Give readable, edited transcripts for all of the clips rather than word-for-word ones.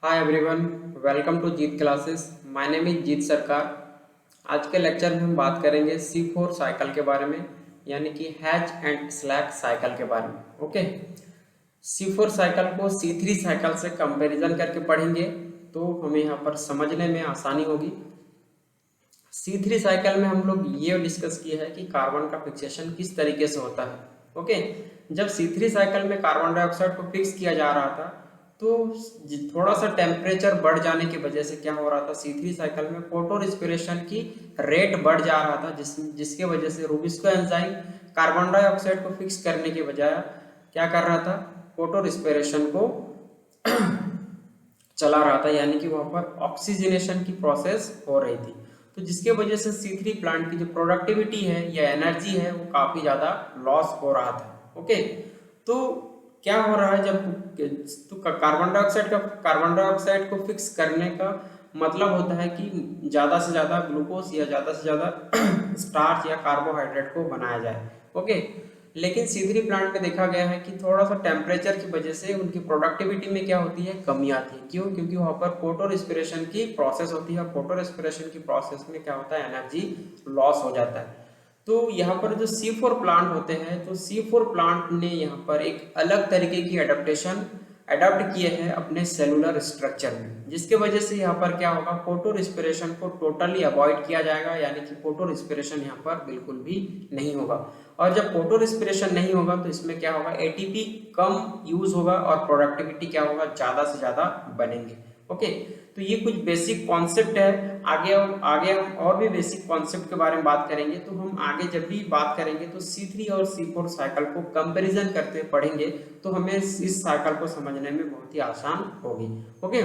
Hi everyone, welcome to Jeet classes. My name is Jeet Sarkar. आज के lecture में हम बात करेंगे C4 साइकिल के बारे में, यानी कि हैच एंड स्लैक साइकिल के बारे में। ओके, C4 साइकिल को C3 साइकिल से कंपैरिजन करके पढ़ेंगे तो हमें यहाँ पर समझने में आसानी होगी। C3 साइकिल में हम लोग ये डिस्कस किया है कि कार्बन का फिक्सेशन किस तरीके से होता है। ओके, जब C3 साइकिल में कार्बन डाइऑक्साइड को फिक्स किया जा रहा था तो थोड़ा सा टेम्परेचर बढ़ जाने की वजह से क्या हो रहा था, C3 साइकिल में फोटो रिस्पिरेशन की रेट बढ़ जा रहा था, जिसके वजह से रूबिस्को एंजाइम कार्बन डाइऑक्साइड को फिक्स करने के बजाय क्या कर रहा था, फोटो रिस्पिरेशन को चला रहा था, यानी कि वहां पर ऑक्सीजनेशन की प्रोसेस हो रही थी। तो जिसके वजह से C3 प्लांट की जो प्रोडक्टिविटी है या एनर्जी है वो काफी ज्यादा लॉस हो रहा था। ओके, तो क्या हो रहा है, जब तो कार्बन डाइऑक्साइड को फिक्स करने का मतलब होता है कि ज्यादा से ज्यादा ग्लूकोज या ज्यादा से ज्यादा स्टार्च या कार्बोहाइड्रेट को बनाया जाए। ओके, लेकिन C3 प्लांट में देखा गया है कि थोड़ा सा टेम्परेचर की वजह से उनकी प्रोडक्टिविटी में क्या होती है, कमी आती है। क्यों? क्योंकि वहां पर फोटो रिस्पिरेशन की प्रोसेस होती है। फोटो रिस्पिरेशन की प्रोसेस में क्या होता है, एनर्जी लॉस हो जाता है। तो यहाँ पर जो C4 प्लांट होते हैं, तो C4 प्लांट ने यहाँ पर एक अलग तरीके की अडॉप्ट किए हैं अपने सेलुलर स्ट्रक्चर में, जिसके वजह से यहाँ पर क्या होगा, फोटो रिस्पिरेशन को टोटली अवॉइड किया जाएगा, यानी कि फोटो रिस्पिरेशन यहाँ पर बिल्कुल भी नहीं होगा। और जब फोटो रिस्पिरेशन नहीं होगा तो इसमें क्या होगा, एटीपी कम यूज होगा और प्रोडक्टिविटी क्या होगा, ज्यादा से ज्यादा बनेंगे। ओके, तो ये कुछ बेसिक कॉन्सेप्ट है। आगे हम और भी बेसिक कॉन्सेप्ट के बारे में बात करेंगे। तो हम आगे जब भी बात करेंगे तो C3 और C4 साइकिल को कंपैरिजन करते पढ़ेंगे तो हमें इस साइकिल को समझने में बहुत ही आसान होगी। ओके,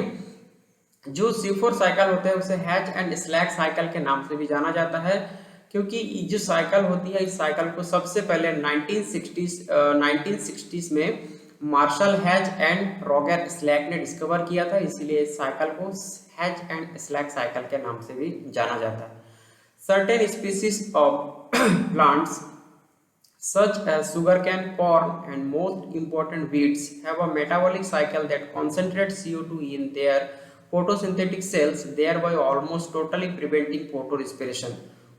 जो C4 साइकिल होते हैं उसे हैच एंड स्लैक साइकिल के नाम से भी जाना जाता है, क्योंकि जो साइकिल होती है, इस साइकिल को सबसे पहले 1960s में Marshall Hatch and Roger Slack ने डिस्कवर किया था, इसीलिए इस साइकिल को हैच एंड स्लैक साइकिल के नाम से भी जाना जाता है। Certain species of plants such as sugarcane, corn, and most important wheats have a metabolic cycle that concentrates CO2 in their photosynthetic cells, thereby almost totally preventing photorespiration.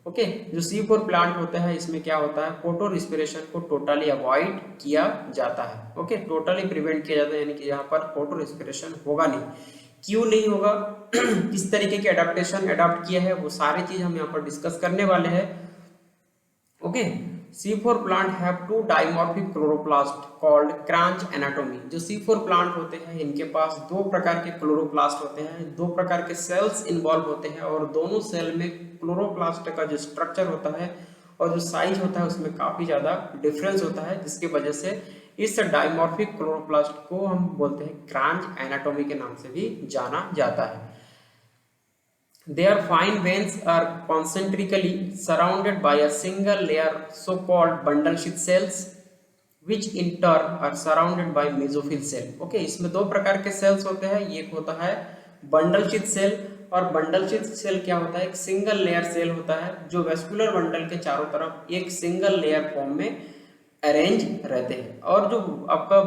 Okay, जो C4 plant होता है इसमें क्या होता है, photo respiration को totally avoid किया जाता है। ओके, टोटली प्रिवेंट किया जाता है, यानी कि यहाँ पर फोटो रिस्पिरेशन होगा नहीं। क्यों नहीं होगा, किस तरीके के अडॉप्ट किया है, वो सारी चीज हम यहाँ पर डिस्कस करने वाले हैं। Okay, C4 plant have to dimorphic chloroplast called Kranz anatomy. जो C4 प्लांट होते हैं इनके पास दो प्रकार के क्लोरोप्लास्ट होते हैं, दो प्रकार के सेल्स इन्वॉल्व होते हैं, और दोनों सेल में क्लोरोप्लास्ट का जो स्ट्रक्चर होता है और जो साइज होता है उसमें काफी ज्यादा डिफरेंस होता है, जिसकी वजह से इस डाइमॉर्फिक क्लोरोप्लास्ट को हम बोलते हैं क्रांच एनाटोमी के नाम से भी जाना जाता है। Their fine veins are concentrically surrounded by a single layer so-called bundle sheath cells, which in turn are surrounded by mesophyll cell. Okay, इसमें दो प्रकार के सेल्स होते हैं, एक होता है बंडल शीथ सेल, और बंडल शीथ सेल क्या होता है, एक सिंगल लेयर सेल होता है जो वेस्कुलर बंडल के चारों तरफ एक सिंगल लेयर फॉर्म में अरेंज रहते हैं। और जो आपका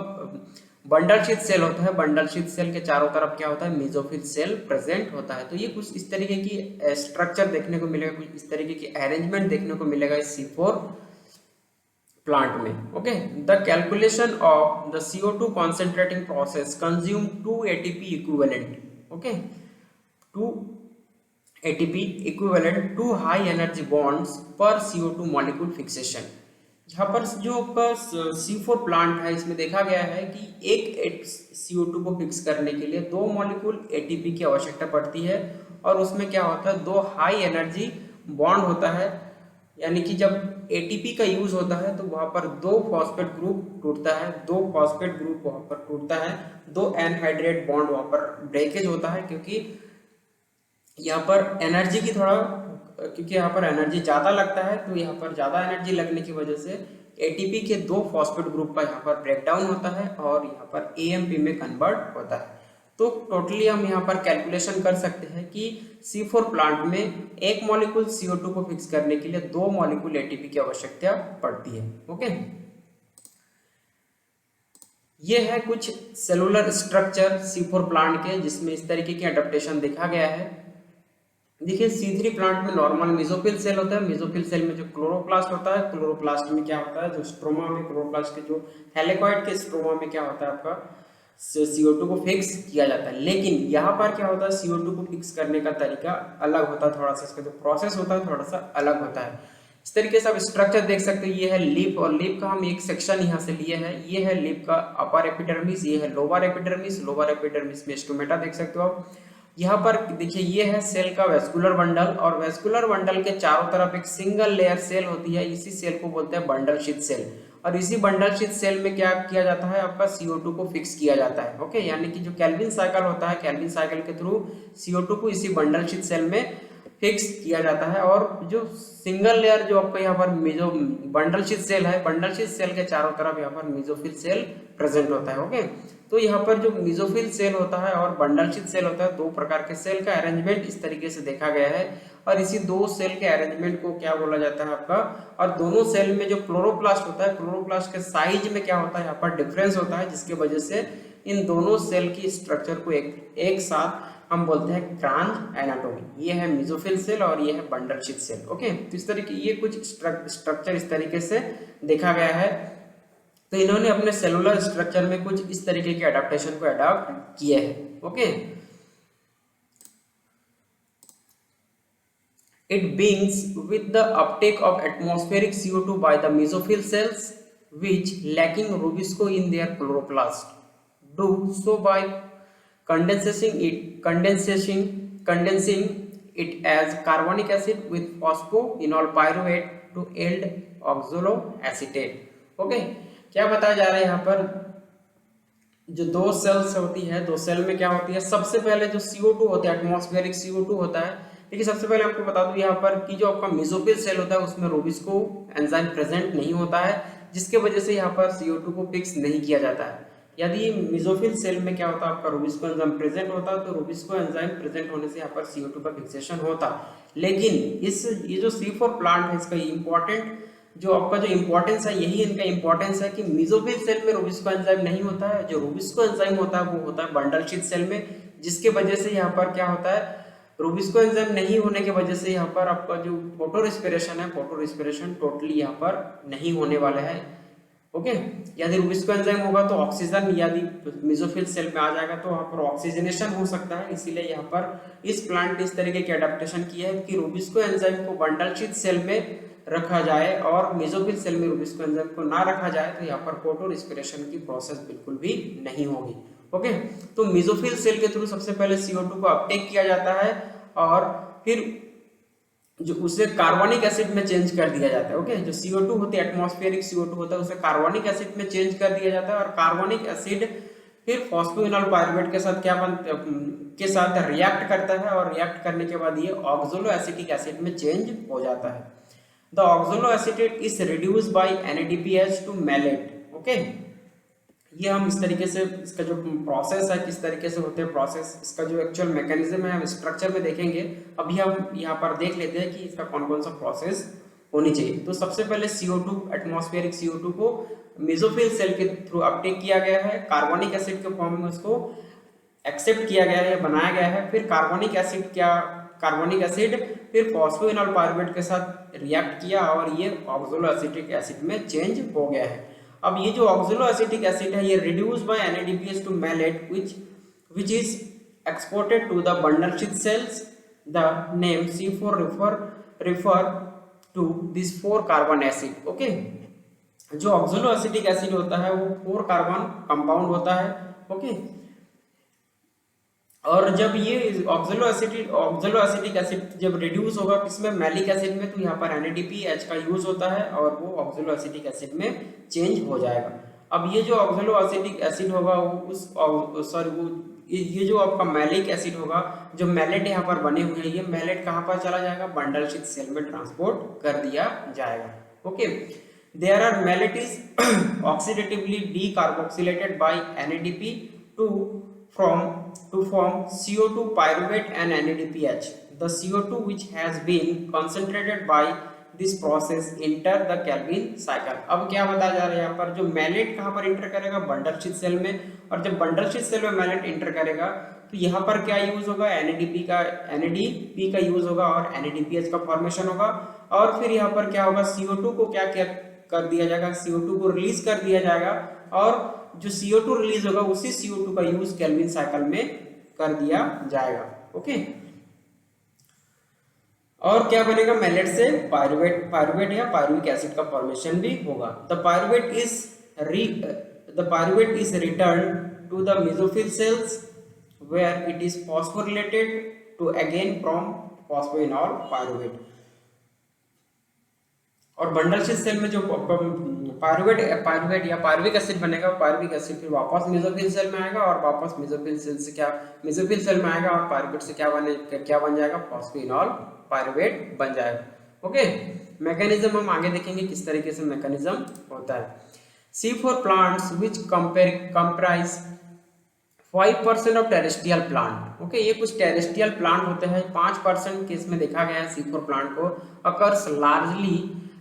बंडल शीथ सेल होता है, बंडल शीथ सेल के चारों तरफ क्या होता है, मेसोफिल सेल प्रेजेंट होता है। तो ये कुछ इस तरीके की स्ट्रक्चर देखने को मिलेगा, कुछ इस तरीके की अरेंजमेंट देखने को मिलेगा इस C4 प्लांट में। Okay, the calculation of the CO2 concentrating process consume 2 ATP equivalent. Okay, 2 ATP equivalent to high energy bonds पर CO2 मॉलिक्यूल फिक्सेशन। यहाँ पर जो C4 प्लांट है इसमें देखा गया है कि एक CO2 को फिक्स करने के लिए दो मॉलिक्यूल ATP की आवश्यकता पड़ती है, और उसमें क्या होता है, दो हाई एनर्जी बॉन्ड होता है, यानी कि जब ATP का यूज होता है तो वहां पर दो फॉस्फेट ग्रुप टूटता है, दो फॉस्फेट ग्रुप वहां पर टूटता है, दो एनहाइड्रेट बॉन्ड वहां पर ब्रेकेज होता है, क्योंकि यहाँ पर एनर्जी की थोड़ा, क्योंकि यहाँ पर एनर्जी ज्यादा लगता है, तो यहाँ पर ज्यादा एनर्जी लगने की वजह से ATP के दो फॉस्फेट ग्रुप का यहाँ पर ब्रेकडाउन होता है और यहाँ पर AMP में कन्वर्ट होता है। तो टोटली हम यहाँ पर कैलकुलेशन कर सकते हैं कि C4 प्लांट में एक मॉलिक्यूल CO2 को फिक्स करने के लिए दो मॉलिक्यूल ATP की आवश्यकता पड़ती है। ओके, ये है कुछ सेलुलर स्ट्रक्चर C4 प्लांट के, जिसमें इस तरीके की अडेप्टेशन देखा गया है। देखिए C3 प्लांट में नॉर्मल मेसोफिल सेल होता है। मेसोफिल सेल में जो क्लोरोप्लास्ट होता है, क्लोरोप्लास्ट में क्या होता है, जो स्ट्रोमा में क्लोरोप्लास्ट के जो थैलेकॉइड के स्ट्रोमा में क्या होता है आपका CO2 को फिक्स किया जाता है। लेकिन यहाँ पर क्या होता है, CO2 को फिक्स करने का तरीका अलग होता है, थोड़ा सा इसका जो प्रोसेस होता है थोड़ा सा अलग होता है। इस तरीके से आप स्ट्रक्चर देख सकते हैं। ये है लीफ, और लीफ का हम एक सेक्शन यहाँ से लिए हैं। ये है लीफ का अपर एपिडर्मिस, ये है लोअर एपिडर्मिस। लोअर एपिडर्मिस में स्टोमेटा देख सकते हो आप। यहाँ पर देखिए ये है सेल का वेस्कुलर बंडल, और वेस्कुलर बंडल के चारों तरफ एक सिंगल लेयर सेल होती है। इसी सेल को बोलते हैं बंडल शीथ सेल, और इसी बंडल शीथ सेल में क्या किया जाता है, आपका CO2 को फिक्स किया जाता है। ओके, यानी कि जो केल्विन साइकिल होता है, केल्विन साइकिल के थ्रू CO2 को इसी बंडल शीथ सेल में फिक्स किया जाता है। और जो सिंगल लेयर जो आपको यहाँ पर मेजो बंडल शीथ सेल है, बंडल शीथ सेल के चारों तरफ यहाँ पर मेसोफिल सेल प्रेजेंट होता है। ओके, तो यहाँ पर जो मेसोफिल सेल होता है और बंडल शीथ सेल होता है, दो प्रकार के सेल का अरेंजमेंट इस तरीके से देखा गया है। और इसी दो सेल के अरेंजमेंट को क्या बोला जाता है आपका, और दोनों सेल में जो क्लोरोप्लास्ट होता है, क्लोरोप्लास्ट के साइज में क्या होता है, यहाँ पर डिफरेंस होता है, जिसके वजह से इन दोनों सेल की स्ट्रक्चर को एक साथ हम बोलते हैं क्रांज एनाटोमी। ये है मेसोफिल सेल और ये है बंडल शीथ सेल। ओके, तो इस तरीके ये कुछ स्ट्रक्चर इस तरीके से देखा गया है। तो इन्होंने अपने सेलुलर स्ट्रक्चर में कुछ इस तरीके के अडेप्टेशन को अडॉप्ट किए हैं। Okay, it begins with the uptake of atmospheric CO2 by the mesophyll cells, which lacking rubisco in their chloroplast do so by condensing it as carbonic acid with phosphoenol pyruvate to yield oxaloacetate. Okay, क्या बताया जा रहा है यहाँ पर, जो दो sales होती है, दो सेल में क्या होती है, सबसे पहले जो CO2 होता है, एटमॉस्फेरिक CO2 होता है। देखिए सबसे पहले आपको बता दूं यहाँ पर कि जो आपका मेसोफिल सेल होता है उसमें रूबिस्को एंजाइम प्रेजेंट नहीं होता है, जिसके वजह से यहाँ पर CO2 को फिक्स नहीं किया जाता है। यदि मेसोफिल सेल में क्या होता है, आपका रूबिस्को एंजाइम प्रेजेंट होता है, तो रूबिस्को एंजाइम प्रेजेंट होने से यहाँ पर CO2 का फिक्सेशन होता। लेकिन ये जो C4 प्लांट है, इसका इंपॉर्टेंट जो आपका जो इंपॉर्टेंस है, यही इनका इंपॉर्टेंस है कि मेसोफिल सेल में रूबिस्को एंजाइम नहीं होता है। जो रूबिस्को एंजाइम होता है वो होता है बंडल शीथ सेल में, जिसके वजह से यहाँ पर क्या होता है, रूबिस्को एंजाइम नहीं होने की वजह से यहाँ पर आपका जो फोटो रेस्पिरेशन है, फोटो रेस्पिरेशन टोटली यहाँ पर नहीं होने वाला है। ओके, यदि रूबिस्को एंजाइम होगा तो ऑक्सीजन यदि मेसोफिल सेल में आ जाएगा तो वहाँ पर ऑक्सीजनेशन हो सकता है। इसीलिए यहाँ पर इस प्लांट ने इस तरीके की अडेप्टेशन की है कि रूबिस्को एंजाइम को बंडल शीथ सेल में रखा जाए और मेसोफिल सेल में रूबिस्को एंजाइम को ना रखा जाए, तो यहाँ पर फोटो रेस्पिरेशन की प्रोसेस बिल्कुल भी नहीं होगी। ओके, तो मेसोफिल सेल के थ्रू सबसे पहले CO2 को अपटेक किया जाता है और फिर जो उसे कार्बनिक एसिड में चेंज कर दिया जाता है। ओके, जो CO2 होती है, एटमॉस्फेरिक CO2 होता है, उसे कार्बनिक एसिड में चेंज कर दिया जाता है, और कार्बनिक एसिड फिर फॉस्फोइनोल पायरुवेट के साथ के साथ रिएक्ट करता है, और रिएक्ट करने के बाद ये ऑक्सोलोएसिटिक एसिड में चेंज हो जाता है। The oxaloacetate is reduced by NADPH to malate. Okay, ये हम इस तरीके से इसका जो प्रोसेस है, किस तरीके से होते हैं प्रोसेस, इसका जो एक्चुअल मैकेनिज्म है हम स्ट्रक्चर में देखेंगे। अभी हम यहाँ पर देख लेते हैं कि इसका कौन कौन सा प्रोसेस होनी चाहिए। तो सबसे पहले CO2, एटमॉस्फेरिक CO2 को मेसोफिल सेल के थ्रू अपटेक किया गया है, कार्बनिक एसिड के फॉर्म में उसको एक्सेप्ट किया गया है, बनाया गया है। फिर कार्बनिक एसिड फिर फॉस्फोइनोल पायरुवेट के साथ रिएक्ट किया और ये ऑक्सोलोएसिटिक एसिड में चेंज हो गया है। अब ये जो ऑक्सोलोएसिटिक एसिड है, ये reduce by NADPH to malate which is exported to the bundle sheath cells. The name C4 refer to this 4 carbon acid. Okay, जो ऑक्सोलोएसिटिक एसिड होता है वो 4 कार्बन कंपाउंड होता है। ओके, और जब ये ऑक्सलोएसिटिक एसिड जब रिड्यूस होगा किसमें, मैलिक एसिड में, तो यहाँ पर NADPH का यूज होता है और वो ऑक्सलोएसिटिक एसिड में चेंज हो जाएगा। अब ये जो ऑक्सलोएसिटिक एसिड होगा वो ये जो आपका मैलिक एसिड होगा, जो मैलेट यहाँ पर बने हुए हैं, ये मैलेट कहाँ पर चला जाएगा, बंडल शीथ सेल में ट्रांसपोर्ट कर दिया जाएगा। Okay, there are malate is oxidatively decarboxylated by NADP to form CO2 pyruvate and NADPH. The CO2 which has been concentrated by this process enter the Calvin cycle. अब क्या बताया जा रहा है यहाँ पर, जो मैलेट कहाँ पर इंटर करेगा, बंडल शीथ सेल में, और जब बंडल शीथ सेल में मैलेट इंटर करेगा तो यहाँ पर क्या यूज होगा, NADP का यूज होगा और NADPH का फॉर्मेशन होगा, और फिर यहाँ पर क्या होगा, CO2 को क्या कर दिया जाएगा, CO2 को रिलीज कर दिया जाएगा, और जो CO2 रिलीज होगा उसी CO2 का यूज केल्विन साइकिल में कर दिया जाएगा। ओके, और क्या बनेगा, मैलेट से पायरुवेट या पायरुविक एसिड का फॉर्मेशन भी होगा। The pyruvate is return to the mesophyll cells where it is phosphorylated to again from phosphoenol pyruvate. और बंडल शीथ सेल में जो पायरुवेट या पायरुविक एसिड बनेगा, पायरुविक एसिड फिर वापस मेसोफिल सेल में आएगा, और वापस मेसोफिल सेल में आएगा, और पायरुवेट से क्या बन जाएगा, फॉस्फोइनॉल पायरुवेट बन जाएगा। ओके, मैकेनिज्म हम आगे देखेंगे किस तरीके से मैकेनिज्म होता है। C4 plants which comprise 5% of terrestrial plant. Okay, ये कुछ टेरेस्ट्रियल प्लांट होते हैं, 5% केस में देखा गया है C4 प्लांट को, occurs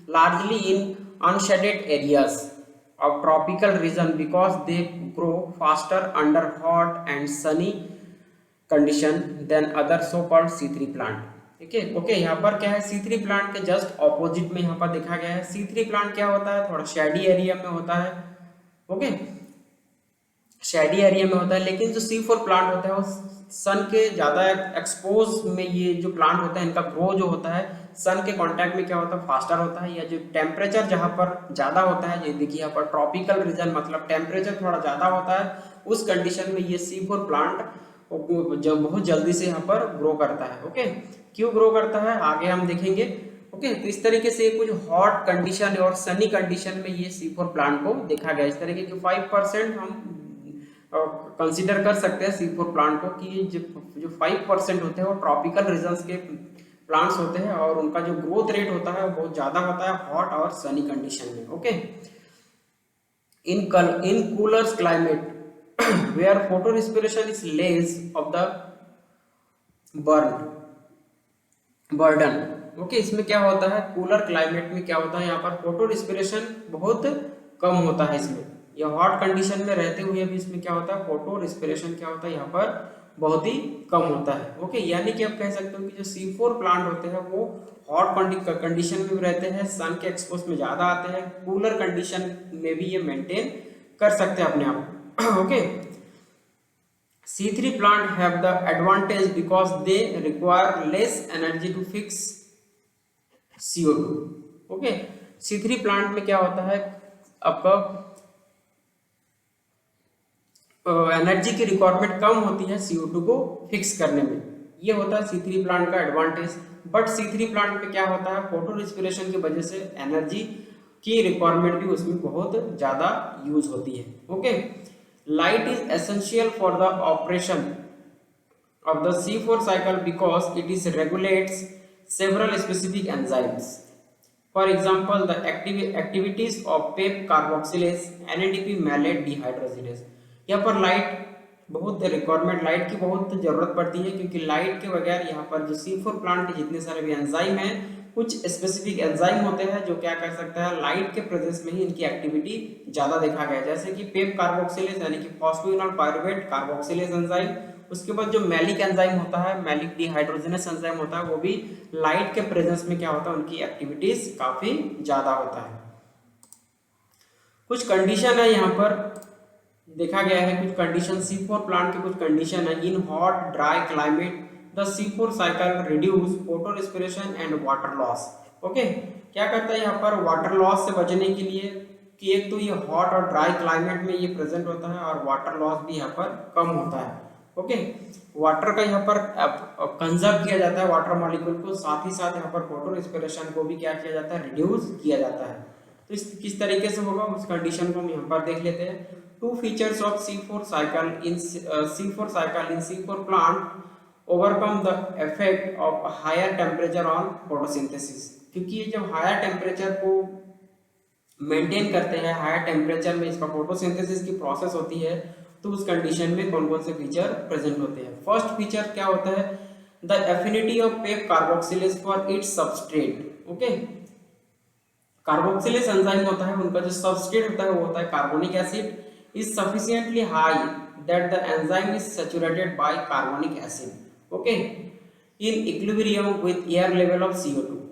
largely in unshaded areas of tropical region because they grow faster under hot and sunny condition than other so called C3 plant। ठीक है, ओके, यहाँ पर क्या है, C3 प्लांट के जस्ट ऑपोजिट में यहाँ पर देखा गया है। C3 प्लांट क्या होता है, थोड़ा शेडी एरिया में होता है। ओके, शेडी एरिया में होता है, लेकिन जो C4 प्लांट होता है वो सन के ज्यादा एक्सपोज में, ये जो प्लांट होता है इनका ग्रो जो होता है सन के कांटेक्ट में क्या होता है, फास्टर होता है, या जो टेम्परेचर जहां पर ज्यादा होता है, ये देखिए यहाँ पर ट्रॉपिकल रीजन मतलब टेम्परेचर थोड़ा ज्यादा होता है, उस कंडीशन में ये C4 प्लांट जब बहुत जल्दी से यहाँ पर ग्रो करता है। ओके, क्यों ग्रो करता है आगे हम देखेंगे। ओके, तो इस तरीके से कुछ हॉट कंडीशन और सनी कंडीशन में ये C4 प्लांट को देखा गया। इस तरीके के 5% हम कंसीडर कर सकते हैं C4 प्लांट को कि जो 5% होते हैं वो ट्रॉपिकल रीजन्स के प्लांट्स होते हैं, और उनका जो ग्रोथ रेट होता है वो बहुत ज्यादा होता है हॉट और सनी कंडीशन में। Okay, in cooler climate where photorespiration is less of the burden. Okay, इसमें क्या होता है, कूलर क्लाइमेट में क्या होता है, यहाँ पर फोटो रेस्पिरेशन बहुत कम होता है इसमें, या हॉट कंडीशन में रहते हुए भी इसमें क्या होता है, फोटो रेस्पिरेशन क्या होता है यहाँ पर बहुत ही कम होता है। ओके, यानी कि आप कह सकते हो कि जो C4 प्लांट होते हैं वो हॉट कंडीशन में भी रहते हैं, सन के एक्सपोज में ज्यादा आते हैं, कूलर कंडीशन में भी ये मेंटेन कर सकते हैं अपने आप। Okay, C3 plant have the advantage because they require less energy to fix CO2। Okay, C3 plant में क्या होता है, आपका एनर्जी की रिक्वायरमेंट कम होती है CO2 को फिक्स करने में, ये होता है C3 प्लांट का एडवांटेज। बट C3 प्लांट में क्या होता है, फोटो रेस्पिरेशन की वजह से एनर्जी की रिक्वायरमेंट भी उसमें बहुत ज्यादा यूज होती है। Okay, light is essential for the operation of the C4 cycle because it is regulates several specific enzymes. For example, the activities of PEP carboxylase, NADP malate dehydrogenase। यहाँ पर light बहुत requirement, light की बहुत जरूरत पड़ती है, क्योंकि light के बगैर यहाँ पर जो C4 प्लांट के जितने सारे भी एंजाइम हैं, कुछ स्पेसिफिक एंजाइम होते हैं जो क्या कर सकता है, लाइट के प्रेजेंस में ही इनकी एक्टिविटी ज्यादा देखा गया है, जैसे कि पेप कार्बोक्सिलेज यानी कि फॉस्फोइनॉल पायरुवेट कार्बोक्सिलेज एंजाइम। उसके बाद जो मैलिक एंजाइम होता है, मैलिक डिहाइड्रोजनस एंजाइम होता है, वो भी लाइट के प्रेजेंस में क्या होता है, उनकी एक्टिविटीज काफी ज्यादा होता है। कुछ कंडीशन है यहाँ पर देखा गया है, कुछ कंडीशन C4 प्लांट के कुछ कंडीशन है। In hot dry climate the C4 cycle reduce photo respiration and water loss. Okay, क्या करता है यहाँ पर, वाटर लॉस से बचने के लिए कि एक तो ये हॉट और ड्राई क्लाइमेट में ये प्रेजेंट होता है, और वाटर लॉस भी यहाँ पर कम होता है। ओके, वाटर का यहाँ पर कंजर्व किया जाता है वाटर मॉलिक्यूल को, साथ ही साथ यहाँ पर फोटो रेस्पिरेशन को भी क्या किया जाता है, रिड्यूस किया जाता है। तो इस किस तरीके से होगा उस कंडीशन को हम यहाँ पर देख लेते हैं। Two features of C4 cycle in C4 plant overcome the effect of higher temperature on photosynthesis। क्योंकि ये जब हायर टेम्परेचर को मेंटेन करते हैं, हायर टेम्परेचर में इसका फोटोसिंथेसिस की प्रोसेस होती है, तो उस कंडीशन में कौन कौन से फीचर प्रेजेंट होते हैं। फर्स्ट फीचर क्या होता है, the affinity of PEP carboxylase for its substrate. Okay, carboxylase enzyme होता है, उनका जो सबस्ट्रेट होता है वो होता है carbonic acid, is sufficiently high that the enzyme is saturated by carbonic acid, okay, in equilibrium with air level of CO2।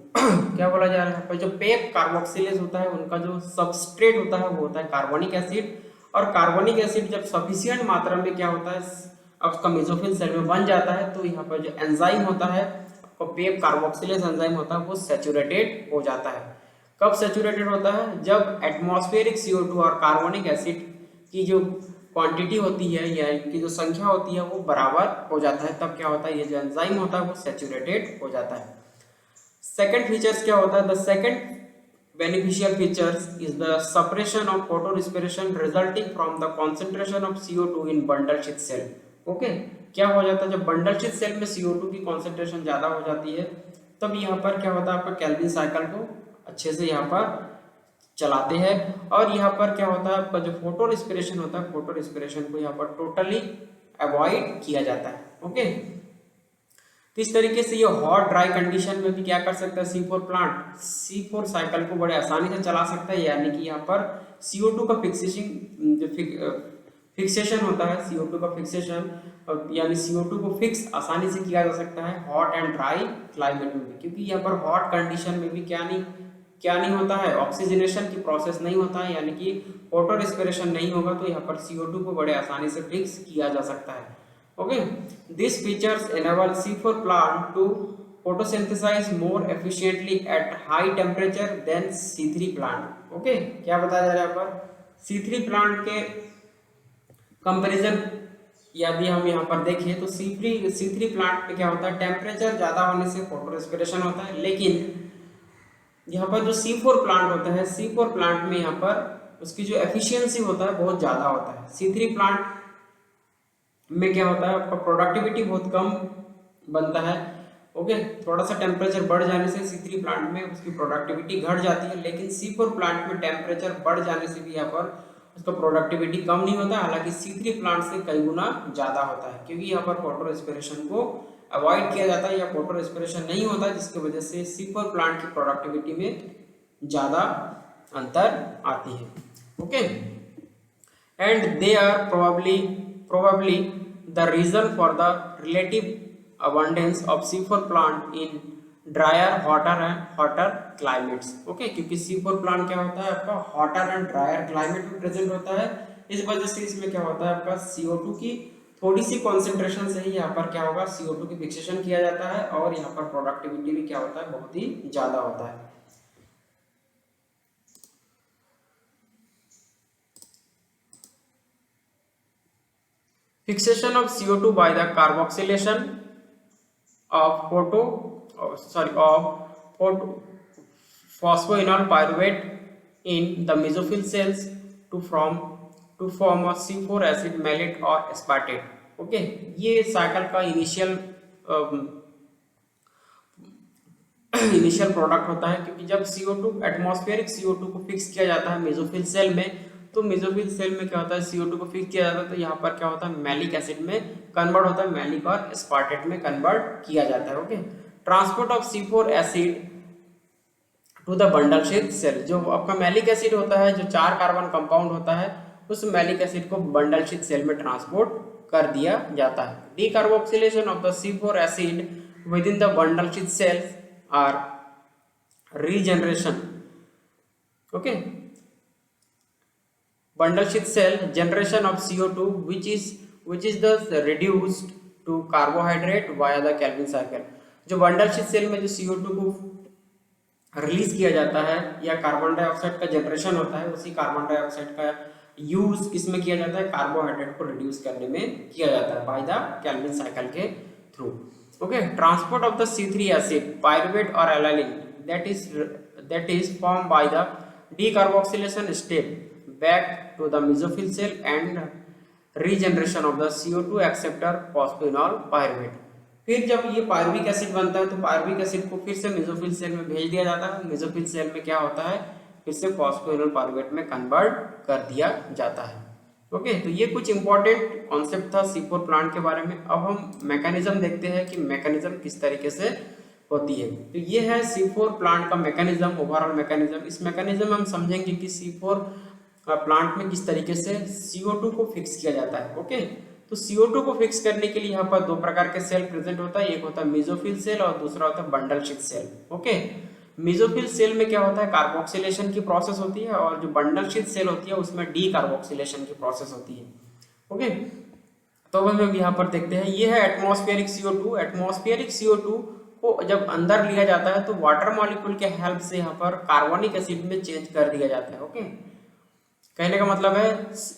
क्या बोला जा रहा है पर जो पेप कार्बोक्सिलेज होता है उनका जो सबस्ट्रेट होता है वो होता है कार्बोनिक एसिड, और कार्बोनिक एसिड जब सफिशिएंट मात्रा में क्या होता है उसका मेसोफिल सेल में बन जाता है तो यहाँ पर जो एंजाइम होता है पेप कार्बोक्सिलेज एंजाइम होता है वो सैचुरेटेड हो जाता है। कब सैचुरेटेड होता है? जब एटमॉस्फेरिक CO2 और कार्बोनिक एसिड की जो क्वांटिटी होती है या इनकी जो संख्या होती है वो बराबर हो जाता है, तब क्या होता है ये जो एंजाइम होता है वो सैचुरेटेड हो जाता है। सेकंड फीचर्स क्या होता है? The second beneficial features is the suppression of photorespiration resulting from the concentration of CO2 in bundle sheath cell, okay. क्या हो जाता है जब बंडल शीथ सेल में CO2 की कॉन्सेंट्रेशन ज्यादा हो जाती है तब यहाँ पर क्या होता है आपका केल्विन साइकिल को अच्छे से यहाँ पर चलाते हैं, और यहाँ पर क्या होता है आपका जो फोटो रेस्पिरेशन होता है फोटो रेस्पिरेशन को यहाँ पर टोटली अवॉइड किया जाता है, ओके। तो इस तरीके से ये हॉट ड्राई कंडीशन में भी क्या कर सकता है C4 प्लांट C4 साइकिल को बड़े आसानी से चला सकता है, यानी कि यहाँ पर CO2 का फिक्सेशन होता है, CO2 का फिक्सेशन यानी CO2 को फिक्स आसानी से किया जा सकता है हॉट एंड ड्राई क्लाइमेट में भी, क्योंकि यहाँ पर हॉट कंडीशन में भी क्या नहीं होता है, ऑक्सीजनेशन की प्रोसेस नहीं होता है, यानी कि फोटो रेस्पिरेशन नहीं होगा तो यहाँ पर CO2 को बड़े आसानी से फिक्स किया जा सकता है, okay. These features enable C4 plant to photosynthesize more efficiently at high temperature than C3 plant, okay. क्या बताया जा रहा है यहाँ पर C3 प्लांट के कंपैरिजन यदि हम यहाँ पर देखें तो C3 प्लांट में क्या होता है टेम्परेचर ज्यादा होने से फोटो रेस्पिरेशन होता है, लेकिन यहाँ पर जो C4 प्लांट होता है C4 प्लांट में यहाँ पर उसकी जो एफिशिएंसी होता है बहुत ज्यादा होता है। C3 प्लांट में क्या होता है आपका प्रोडक्टिविटी बहुत कम बनता है, ओके। थोड़ा सा टेम्परेचर बढ़ जाने से C3 प्लांट में उसकी प्रोडक्टिविटी घट जाती है, लेकिन C4 प्लांट में टेम्परेचर बढ़ जाने से भी यहाँ पर उसका प्रोडक्टिविटी कम नहीं होता, हालांकि C3 प्लांट से कई गुना ज्यादा होता है, क्योंकि यहाँ पर फोटो रेस्पिरेशन को अवॉइड किया जाता है या फोटो रेस्पिरेशन नहीं होता, जिसकी वजह से C4 प्लांट की प्रोडक्टिविटी में ज्यादा अंतर आती है, okay. And they are probably the reason for the relative abundance of C4 plant in drier, hotter climates, okay, क्योंकि C4 प्लांट क्या होता है आपका hotter and drier climate में प्रेजेंट होता है, इस वजह से इसमें क्या होता है आपका CO2 की थोड़ी सी कॉन्सेंट्रेशन से ही यहाँ पर क्या होगा CO2 की फिक्सेशन किया जाता है, और यहाँ पर प्रोडक्टिविटी भी क्या होता है बहुत ही ज्यादा होता है। Fixation of CO2 by the carboxylation of phosphoenol pyruvate in the mesophyll cells to form a C4 acid malate or aspartate, okay. ये साइकिल का इनिशियल प्रोडक्ट होता है, क्योंकि जब CO2 एटमॉस्फेरिक CO2 को फिक्स किया जाता है मेसोफिल सेल में, तो मेसोफिल सेल में क्या होता है CO2 को फिक्स किया जाता है तो यहाँ पर क्या होता है मैलिक एसिड में कन्वर्ट होता है, मैलिक और एस्पार्टेट में कन्वर्ट किया जाता है, okay. Transport of C4 acid to the bundle sheath cell, जो आपका मैलिक एसिड होता है जो 4 कार्बन कंपाउंड होता है उस मैलिक एसिड को बंडल शीथ सेल में ट्रांसपोर्ट कर दिया जाता है। Decarboxylation of the C4 acid within the bundle sheath cells are regeneration, okay. bundle sheath cell generation of CO2 which is thus reduced to carbohydrate via the Calvin cycle। जो bundle sheath cell में जो CO2 को release किया जाता है या carbon dioxide का generation होता है, उसी कार्बन डाइऑक्साइड का यूज किसमें किया जाता है कार्बोहाइड्रेट को रिड्यूस करने में किया जाता है बाय द कैल्विन साइकिल के through, okay. Transport of the C3 acid pyruvate और alanine that is formed by the decarboxylation step back to the mesophyll cell and regeneration of the CO2 acceptor phosphoenol pyruvate। फिर जब ये pyruvic acid बनता है तो pyruvic acid को फिर से मेसोफिल सेल में भेज दिया जाता है, मेसोफिल सेल में क्या होता है फिर से फॉस्फोइनोल पायरुवेट में कन्वर्ट कर दिया जाता है, ओके। तो ये कुछ इंपॉर्टेंट कॉन्सेप्ट था C4 प्लांट के बारे में। अब हम मैकेनिज्म देखते हैं कि मैकेनिज्म किस तरीके से होती है। तो ये है C4 प्लांट का मैकेनिज्म, ओवरऑल मैकेनिज्म। इस मैकेनिज्म में हम समझेंगे कि C4 प्लांट में किस तरीके से CO2 को फिक्स किया जाता है। ओके, तो CO2 को फिक्स करने के लिए यहाँ पर दो प्रकार के सेल प्रेजेंट होता है, एक होता है मेसोफिल सेल और दूसरा होता है bundle sheath cell. Okay, mesophyll cell में क्या होता है, कार्बोक्सिलेशन की प्रोसेस होती है, और जो बंडल शीथ सेल होती है उसमें डी कार्बोक्सिलेशन की प्रोसेस होती है। ओके, तो हम यहाँ पर देखते हैं, ये है एटमॉस्फेरिक CO2। एटमॉस्फेरिक CO2 को जब अंदर लिया जाता है तो वाटर मॉलिक्यूल के हेल्प से यहाँ पर कार्बोनिक एसिड में चेंज कर दिया जाता है। ओके, कहने का मतलब है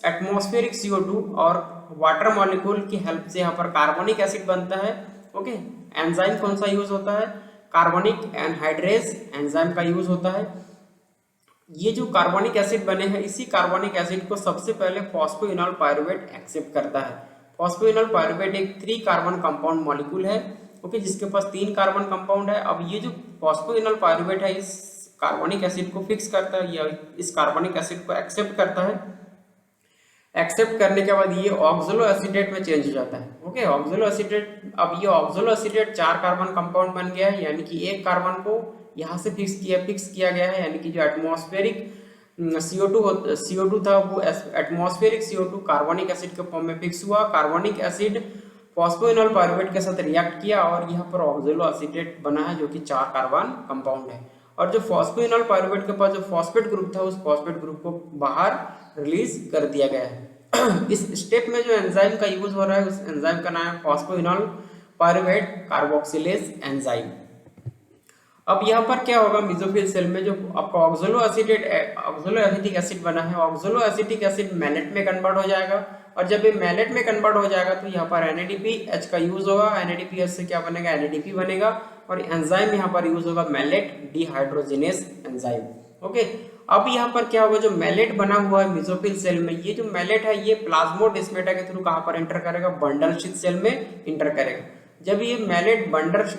एटमॉस्फेरिक CO2 और वाटर मॉलिक्यूल की हेल्प से यहाँ पर कार्बोनिक एसिड बनता है। ओके, एंजाइम कौन सा यूज होता है, कार्बोनिक एनहाइड्रेज एंजाइम का यूज होता है। ये जो कार्बोनिक एसिड बने हैं, इसी कार्बोनिक एसिड को सबसे पहले फॉस्फोइनोल पायरुवेट एक्सेप्ट करता है। फॉस्फोइनोल पायरुवेट एक 3 कार्बन कंपाउंड मॉलिक्यूल है। ओके, जिसके पास 3 कार्बन कंपाउंड है। अब ये जो फॉस्फोइनोल पायरुवेट है इस कार्बोनिक एसिड को फिक्स करता है, या इस कार्बोनिक एसिड को एक्सेप्ट करता है। एक्सेप्ट करने के बाद ये ऑक्सलो एसिडेट में चेंज हो जाता है। ओके, ऑक्सलो एसिडेट, अब ये ऑक्सलो एसिडेट 4 कार्बन कंपाउंड बन गया है, यानी कि एक कार्बन को यहाँ से फिक्स किया गया है, यानी कि जो एटमॉस्फेरिक CO2 था वो एटमॉस्फेरिक CO2 कार्बोनिक एसिड के फॉर्म में फिक्स हुआ। कार्बोनिक एसिड फॉस्फोइनोल पायरुवेट के साथ रिएक्ट किया और यहाँ पर ऑक्सलो एसिडेट बना है, जो कि 4 कार्बन कंपाउंड है। और जो फॉस्फोइनोल पायरुवेट के पास जो फॉस्फेट ग्रुप था, उस फॉस्फेट ग्रुप को बाहर रिलीज कर दिया गया है। इस स्टेप में जो एंजाइम का यूज हो रहा है, उस एंजाइम का नाम है फॉस्फोइनोल पायरुवेट कार्बोक्सिलेज एंजाइम। अब यहाँ पर क्या होगा, मेसोफिल सेल में जो आपका ऑक्सलो एसिटिक एसिड बना है, ऑक्सलो एसिटिक एसिड मैलेट में कन्वर्ट हो जाएगा। और जब ये मैलेट में कन्वर्ट हो जाएगा तो यहाँ पर NADPH का यूज होगा। NADPH से क्या बनेगा, NADP बनेगा। और एंजाइम यहाँ पर यूज होगा मैलेट डिहाइड्रोजिनेस एंजाइम। ओके, अब यहाँ पर क्या होगा, जो मैलेट बना हुआ है मेसोफिल सेल में, ये जो मैलेट है ये प्लाज्मोडेस्माटा के थ्रू कहाँ पर एंटर करेगा, बंडल शीथ सेल में एंटर करेगा। जब ये मैलेट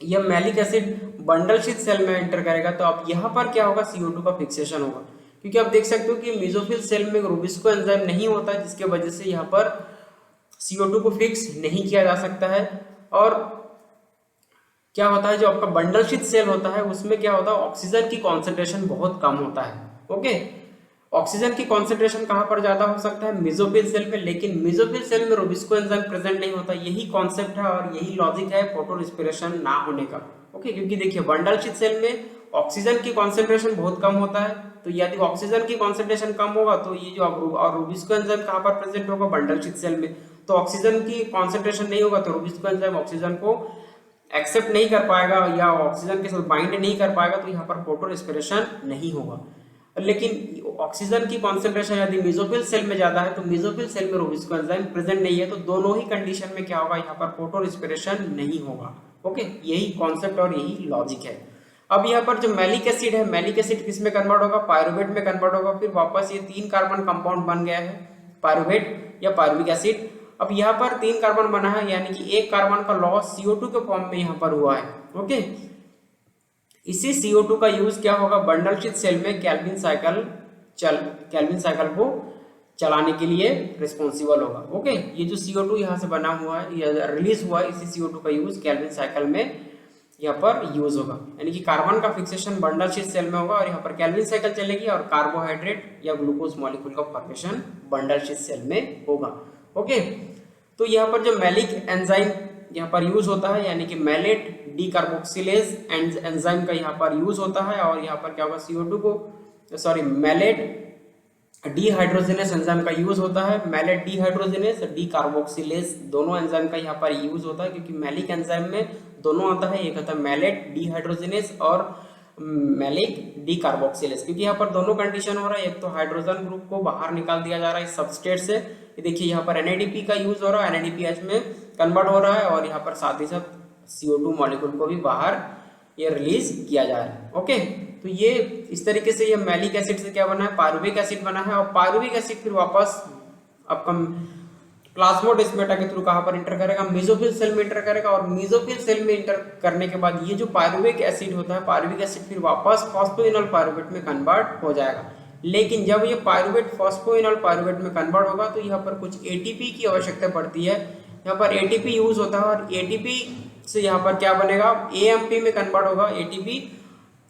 यह malic acid bundle sheath cell में एंटर करेगा तो अब यहाँ पर क्या होगा, CO2 का फिक्सेशन होगा। क्योंकि आप देख सकते हो कि मेसोफिल सेल में रूबिस्को एंजाइम नहीं होता, जिसके वजह से यहाँ पर CO2 को फिक्स नहीं किया जा सकता है। और क्या होता है, जो आपका बंडल शीथ सेल होता है उसमें क्या होता है, ऑक्सीजन की कॉन्सेंट्रेशन बहुत कम होता है। ओके, ऑक्सीजन की कॉन्सेंट्रेशन कहाँ पर ज्यादा हो सकता है, मेसोफिल सेल में, लेकिन मेसोफिल सेल में रूबिस्को एंजाइम प्रेजेंट नहीं होता। यही कॉन्सेप्ट है और यही लॉजिक है फोटो रेस्पिरेशन ना होने का। ओके, क्योंकि देखिए बंडल शीथ सेल में ऑक्सीजन की कॉन्सेंट्रेशन बहुत कम होता है, तो यदि ऑक्सीजन की कॉन्सेंट्रेशन कम होगा तो ये जो और रूबिस्को एंजाइम कहाँ पर प्रेजेंट होगा, बंडल शीथ सेल में, तो ऑक्सीजन की कॉन्सेंट्रेशन नहीं होगा तो रूबिस्को एंजाइम ऑक्सीजन को एक्सेप्ट नहीं कर पाएगा या ऑक्सीजन के साथ बाइंड नहीं कर पाएगा, तो यहाँ पर फोटो रेस्पिरेशन नहीं होगा। लेकिन ऑक्सीजन की कॉन्सेंट्रेशन यदि मेसोफिल सेल में ज्यादा है तो मेसोफिल सेल में रूबिस्को एंजाइम प्रेजेंट नहीं है, तो दोनों ही कंडीशन में क्या होगा, यहाँ पर फोटो रेस्पिरेशन नहीं होगा। ओके, यही कॉन्सेप्ट और यही लॉजिक है। अब यहाँ पर जो मैलिक एसिड है, मैलिक एसिड किस में कन्वर्ट होगा, पायरुवेट में कन्वर्ट होगा। फिर वापस ये 3 कार्बन कंपाउंड बन गया है, पायरुवेट या पायरुविक एसिड। अब यहाँ पर 3 कार्बन बना है, यानी कि एक कार्बन का लॉस CO2 के फॉर्म में यहाँ पर हुआ है। ओके, इसी CO2 का यूज क्या होगा, बंडल शीथ सेल में कैल्विन साइकिल को चलाने के लिए रिस्पॉन्सिबल होगा। ओके, ये जो CO2 यहाँ से बना हुआ है, ये रिलीज हुआ है, इसी CO2 का यूज कैल्विन साइकिल में यहाँ पर यूज होगा। यानी कि कार्बन का फिक्सेशन बंडल शीथ सेल में होगा और यहाँ पर कैल्विन साइकिल चलेगी और कार्बोहाइड्रेट या ग्लूकोज मॉलिक्यूल का फॉर्मेशन बंडल शीथ सेल में होगा। ओके, तो यहाँ पर जो मैलिक एंजाइम यहाँ पर यूज होता है, यानी कि मैलेट डीकार्बोक्सिलेज एंजाइम का यहाँ पर यूज होता है। और यहाँ पर क्या होगा, मैलेट डीहाइड्रोजिनेस एंजाइम का यूज होता है। मैलेट डीहाइड्रोजिनेस डीकार्बोक्सिलेज दोनों एंजाइम का यहाँ पर यूज होता है, क्योंकि मैलिक एंजाइम में दोनों आता है, एक आता है मैलेट डीहाइड्रोजिनेस और मैलिक डीकार्बोक्सिलेज। क्योंकि यहाँ पर दोनों कंडीशन हो रहा है, एक तो हाइड्रोजन ग्रुप को बाहर निकाल दिया जा रहा है इस सबस्ट्रेट से, देखिए यहाँ पर NADP का यूज हो रहा है, NADPH में कन्वर्ट हो रहा है, और यहाँ पर साथ ही साथ CO2 मॉलिक्यूल को भी बाहर ये रिलीज किया जा रहा है। ओके, तो ये इस तरीके से ये मैलिक एसिड से क्या बना है, पायरुविक एसिड बना है। और पायरुविक एसिड फिर वापस आपका प्लाज्मोडेस्माटा के थ्रू कहाँ पर इंटर करेगा, मेसोफिल सेल में इंटर करेगा। और मेसोफिल सेल में इंटर करने के बाद ये जो पायरुविक एसिड होता है, पायरुविक एसिड फिर वापस फॉस्फोइनोल पायरुवेट में कन्वर्ट हो जाएगा। लेकिन जब ये पायरुवेट फॉस्फोइनोल पायरुवेट में कन्वर्ट होगा तो यहाँ पर कुछ ATP की आवश्यकता पड़ती है। यहाँ पर ATP यूज होता है और ATP से यहाँ पर क्या बनेगा, AMP में कन्वर्ट होगा ATP,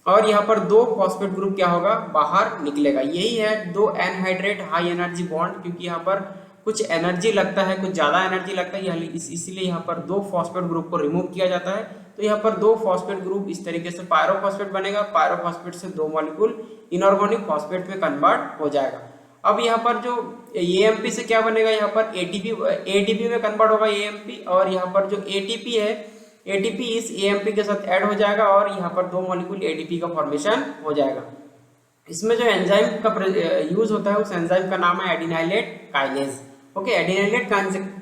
और यहाँ पर दो फॉस्फेट ग्रुप क्या होगा, बाहर निकलेगा। यही है दो एनहाइड्रेट हाई एनर्जी बॉन्ड, क्योंकि यहाँ पर कुछ एनर्जी लगता है, कुछ ज़्यादा एनर्जी लगता है, इसलिए यहाँ पर दो फॉस्फेट ग्रुप को रिमूव किया जाता है। तो यहाँ पर दो फॉस्फेट ग्रुप इस तरीके से पायरोफॉस्फेट बनेगा, पायरोफॉस्फेट से दो मॉलिक्यूल इनऑर्गेनिक फॉस्फेट में कन्वर्ट हो जाएगा। अब यहाँ पर जो AMP से क्या बनेगा, यहाँ पर ATP में कन्वर्ट होगा AMP, और यहाँ पर जो ATP है, ATP इस AMP के साथ ऐड हो जाएगा और यहाँ पर दो मॉलिक्यूल ATP का फॉर्मेशन हो जाएगा। इसमें जो एंजाइम का यूज होता है उस एंजाइम का नाम है adenylate kinase. Okay, adenylate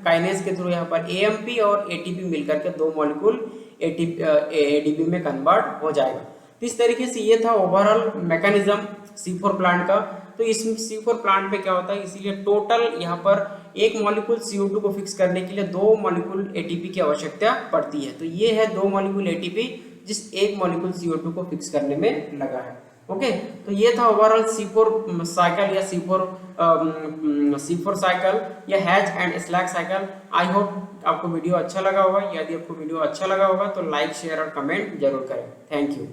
kinase के थ्रू यहाँ पर AMP और ATP मिलकर के दो मॉलिक्यूल ADP में कन्वर्ट हो जाएगा। तो इस तरीके से ये था ओवरऑल मैकेनिज्म C4 प्लांट का। तो इस C4 प्लांट पे क्या होता है, इसीलिए टोटल यहाँ पर एक मॉलिक्यूल CO2 को फिक्स करने के लिए दो मॉलिक्यूल ATP की आवश्यकता पड़ती है। तो ये है दो मॉलिक्यूल ATP जिस एक मॉलिक्यूल CO2 को फिक्स करने में लगा है। ओके, तो ये था ओवरऑल C4 साइकिल या C4 साइकिल या hatch and slag cycle. I hope आपको वीडियो अच्छा लगा होगा। यदि आपको वीडियो अच्छा लगा होगा तो लाइक शेयर और कमेंट जरूर करें। Thank you.